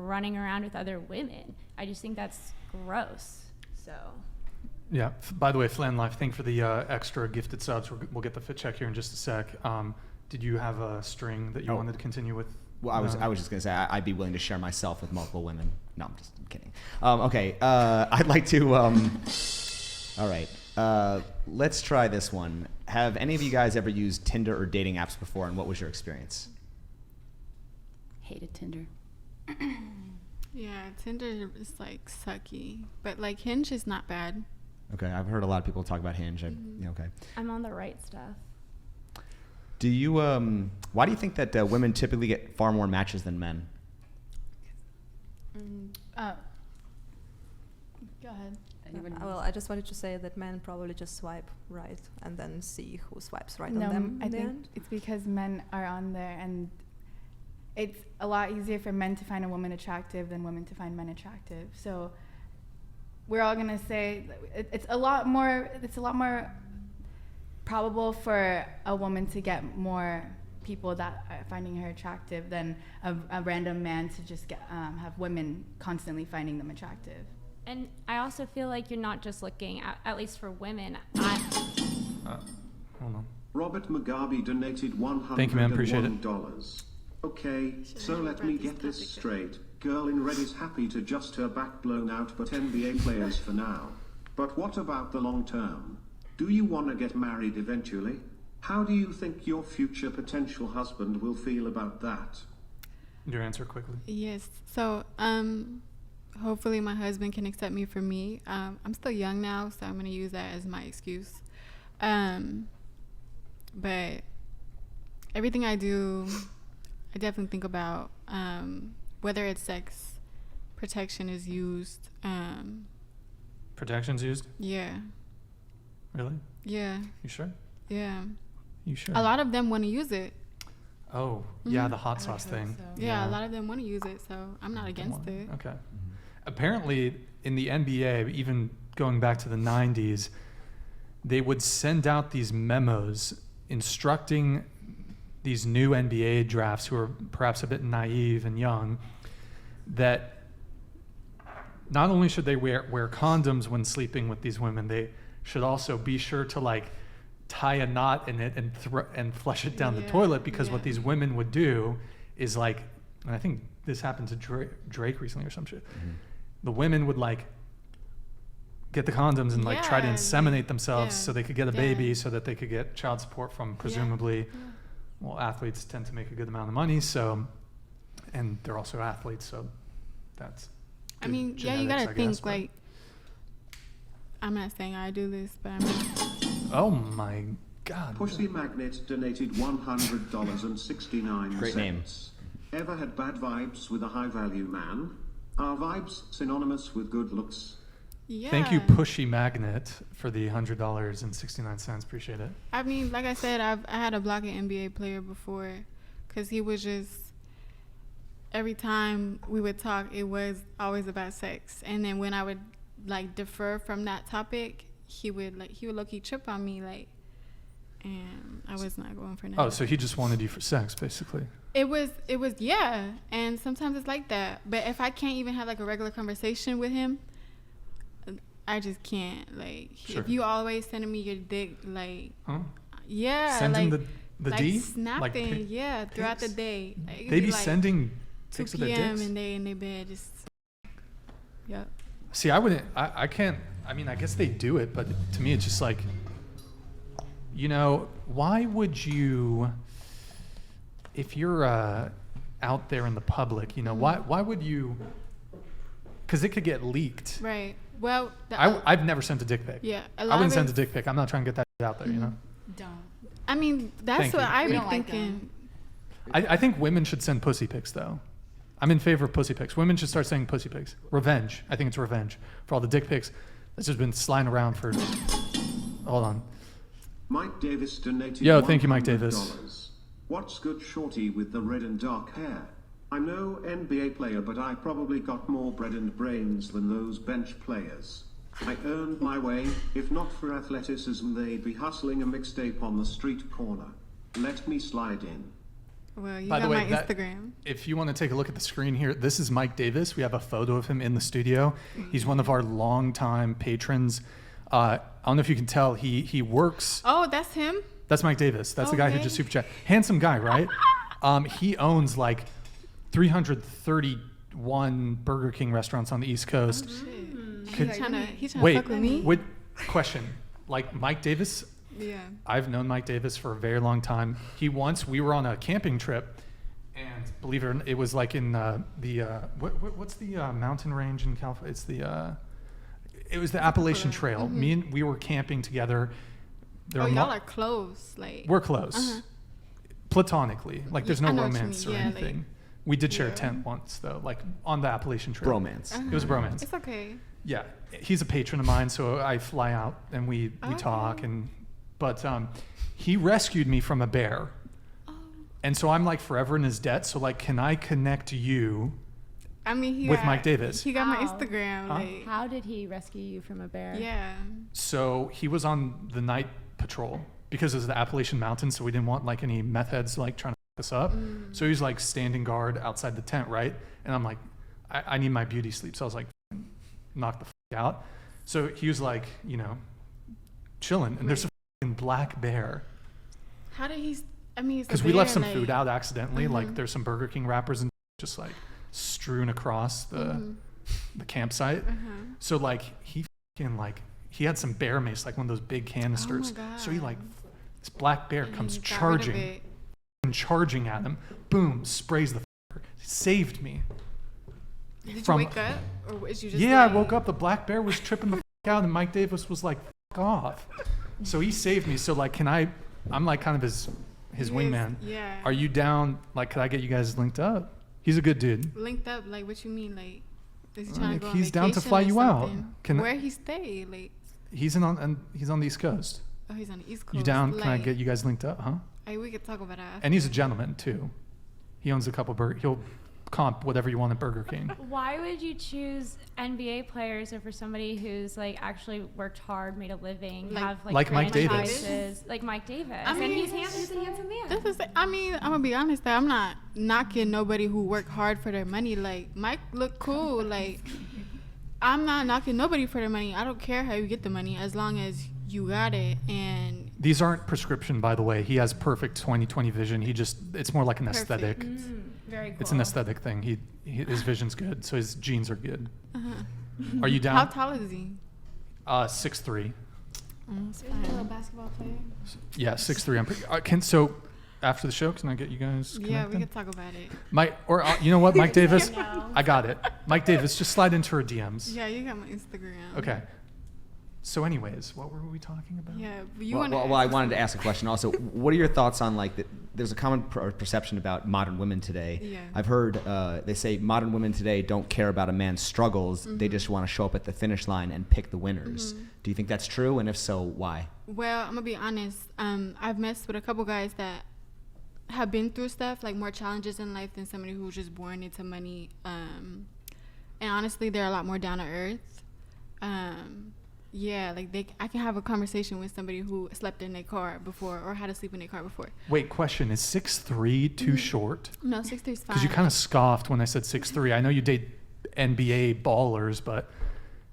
running around with other women. I just think that's gross. So. Yeah. By the way, Flan Life, thank you for the extra gifted subs. We'll get the fit check here in just a sec. Did you have a string that you wanted to continue with? Well, I was just gonna say I'd be willing to share myself with multiple women. No, I'm just kidding. Okay, I'd like to. All right, let's try this one. Have any of you guys ever used Tinder or dating apps before, and what was your experience? Hated Tinder. Yeah, Tinder is like sucky, but like Hinge is not bad. Okay, I've heard a lot of people talk about Hinge. Okay. I'm on the right stuff. Do you? Why do you think that women typically get far more matches than men? Go ahead. Well, I just wanted to say that men probably just swipe right and then see who swipes right on them. I think it's because men are on there, and it's a lot easier for men to find a woman attractive than women to find men attractive. So we're all gonna say it's a lot more probable for a woman to get more people that are finding her attractive than a random man to just get have women constantly finding them attractive. And I also feel like you're not just looking at least for women. Hold on. Robert Mugabe donated $101. Thank you, man. Appreciate it. Okay, so let me get this straight. Girl in red is happy to just her back blown out, but NBA players for now. But what about the long term? Do you want to get married eventually? How do you think your future potential husband will feel about that? Your answer quickly. Yes. So, hopefully my husband can accept me for me. I'm still young now, so I'm going to use that as my excuse. But everything I do, I definitely think about whether it's sex protection is used. Protection's used? Yeah. Really? Yeah. You sure? Yeah. You sure? A lot of them want to use it. Oh, yeah, the hot sauce thing. So. Yeah, a lot of them want to use it, so I'm not against it. Okay. Apparently, in the NBA, even going back to the 90s, they would send out these memos instructing these new NBA drafts who are perhaps a bit naive and young that not only should they wear condoms when sleeping with these women, they should also be sure to like tie a knot in it and flush it down the toilet, because what these women would do is like, and I think this happened to Drake recently or some shit. The women would like get the condoms and like try to inseminate themselves so they could get a baby, so that they could get child support from presumably, well, athletes tend to make a good amount of money, so, and they're also athletes, so that's I mean, genetics, you gotta think, guess, like, I'm not saying I do this, but I mean. Oh my God. Pussy Magnet donated $100.69. Great name. Ever had bad vibes with a high-value man? Are vibes synonymous with good looks? Yeah. Thank you, Pushy Magnet, for the $100.69. Appreciate it. I mean, like I said, I had a block an NBA player before, because he was just, every time we would talk, it was always about sex. And then when I would like defer from that topic, he would low-key trip on me, like, and I was not going for nothing. Oh, so he just wanted you for sex, basically. It was, yeah. And sometimes it's like that. But if I can't even have like a regular conversation with him, I just can't. Like, if you always sending me your dick, like, sending like, the like D? snapping, like throughout the day. Like, they be like sending 2 pics of their p.m. dicks? and they in their bed, just, yep. See, I wouldn't, I can't, I mean, I guess they do it, but to me it's just like, you know, why would you, if you're out there in the public, you know, why would you, because it could get leaked. Right. Well, I've never sent a dick pic. Yeah. I wouldn't send a dick pic. I'm not trying to get that out there, you know? Don't. I mean, that's what I be thinking. I think women should send pussy pics, though. I'm in favor of pussy pics. Women should start sending pussy pics. Revenge. I think it's revenge for all the dick pics that's just been sliding around for. Hold on. Mike Davis donated. Yo, thank you, Mike Davis. What's good, shorty, with the red and dark hair? I'm no NBA player, but I probably got more bread and brains than those bench players. I earned my way. If not for athleticism, they'd be hustling a mixtape on the street corner. Let me slide in. Well, you By the got way, my that- Instagram. If you want to take a look at the screen here, this is Mike Davis. We have a photo of him in the studio. He's one of our longtime patrons. I don't know if you can tell, he works. Oh, that's him? That's Mike Davis. That's the guy who Okay. just super chat. Handsome guy, right? He owns like 331 Burger King restaurants on the East Coast. Could- He's trying to Wait, fuck with me? wait, question. Like Mike Davis, Yeah. I've known Mike Davis for a very long time. We were on a camping trip, and believe it or not, it was like in what's the mountain range in California? It was the Appalachian Trail. We were camping together. There Oh, were y'all are close. Like, we're close, platonically. Like there's I no know what you romance or mean. Yeah, like- anything. We did share a Yeah. tent once though, like on the Appalachian Trail. Bromance. It was a bromance. It's okay. Yeah, he's a patron of mine, so I fly out and we talk but he rescued me from a bear. And so I'm like forever in his debt. So like, can I connect you? I mean, he With got, Mike Davis. He got my How? Instagram. Huh? Like, How did he rescue you from a bear? yeah. So he was on the night patrol because it was the Appalachian Mountains, so we didn't want like any meth heads like trying to fuck us up. So he was like standing guard outside the tent, right? And I'm like, I need my beauty sleep. So I was like, knock the fuck out. So he was like, chilling, and there's a fucking black bear. How did he? I mean, Because we left some food out accidentally. Like there's some Burger King wrappers and just like strewn across the campsite. So like he had some bear mace, like one of those big canisters. God. So he like this black bear And comes he got rid of charging it. and charging at him. Boom, sprays the fucker. Saved me. Did from- you wake up, or was you just? Yeah, I like- woke up. The black bear was tripping the out, and Mike Davis was like, "Fuck off." So he saved me. So like, I'm like kind of his He is- wingman. Yeah. Are you down? Like, could I get you guys linked up? He's a good dude. linked up? Like, what you mean? Like, is he Like, trying to go on he's down to vacation fly or you out. something? Can I- Where he stay? Like, He's on the East Coast. oh, he's on the East Coast. You down? Can I Like, get you guys linked up? Huh? Hey, we could talk about that. And he's a gentleman too. He owns a couple He'll comp whatever you want at Burger King. Why would you choose NBA players over somebody who's like actually worked hard, made a living, Like- have Like Mike Davis. franchises, like Mike Davis? I mean, and he's a handsome man. This is. I mean, I'm gonna be honest. That I'm not knocking nobody who work hard for their money. Like, Mike look cool. Like, I'm not knocking nobody for their money. I don't care how you get the money as long as you got it. And These aren't prescription, by the way. He has perfect 20/20 vision. It's more like an Perfect. aesthetic. Very cool. It's an aesthetic thing. His vision's good, so his genes are good. uh-huh. Are you How down? tall is he? 6'3". It's Is he a fine. basketball player? Yeah, 6'3". So after the show, can I get you guys Yeah, connected? we could talk about it. You know what, Mike Davis? No. I got it. Mike Davis, just slide into her DMs. Yeah, you got my Instagram. Okay. So anyways, what were we talking about? Yeah, but you Well, want well, I wanted to ask a question also. What are your thoughts on like there's a common perception about modern women today? Yeah. I've heard they say modern women today don't care about a man's struggles. They just want to show up at the finish line and pick the winners. Do you think that's true? And if so, why? Well, I'm gonna be honest. I've messed with a couple guys that have been through stuff, like more challenges in life than somebody who's just born into money. And honestly, they're a lot more down to earth. Yeah, like I can have a conversation with somebody who slept in their car before or had to sleep in their car before. Wait, question: is 6'3" too short? No, 6'3" is fine. Because you kind of scoffed when I said 6'3". I know you date NBA ballers, but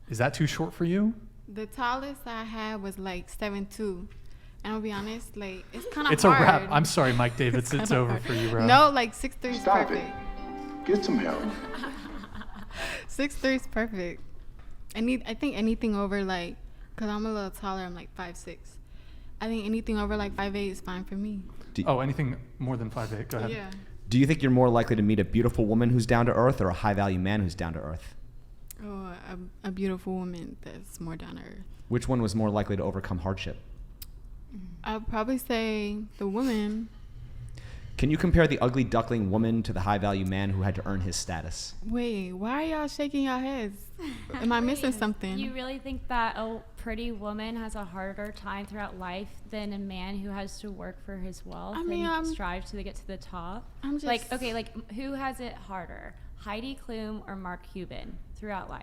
is that too short for you? The tallest I had was like 7'2", and I'll be honest, like it's kind of It's hard. a wrap. I'm sorry, Mike Davis. It's over for you, bro. No, like 6'3" is Stop perfect. it. Get some help. 6'3" is perfect. I think anything over like, cause I'm a little taller. I'm like 5'6". I think anything over like 5'8" is fine for me. Oh, anything more than 5'8". Go ahead. Yeah. Do you think you're more likely to meet a beautiful woman who's down to earth or a high value man who's down to earth? Oh, a beautiful woman that's more down to earth. Which one was more likely to overcome hardship? I'd probably say the woman. Can you compare the ugly duckling woman to the high value man who had to earn his status? Wait, why are y'all shaking your heads? Am I missing something? You really think that a pretty woman has a harder time throughout life than a man who has to work for his wealth I mean, and strive to get to the top? I'm just Like, okay, like who has it harder, Heidi Klum or Mark Cuban throughout life?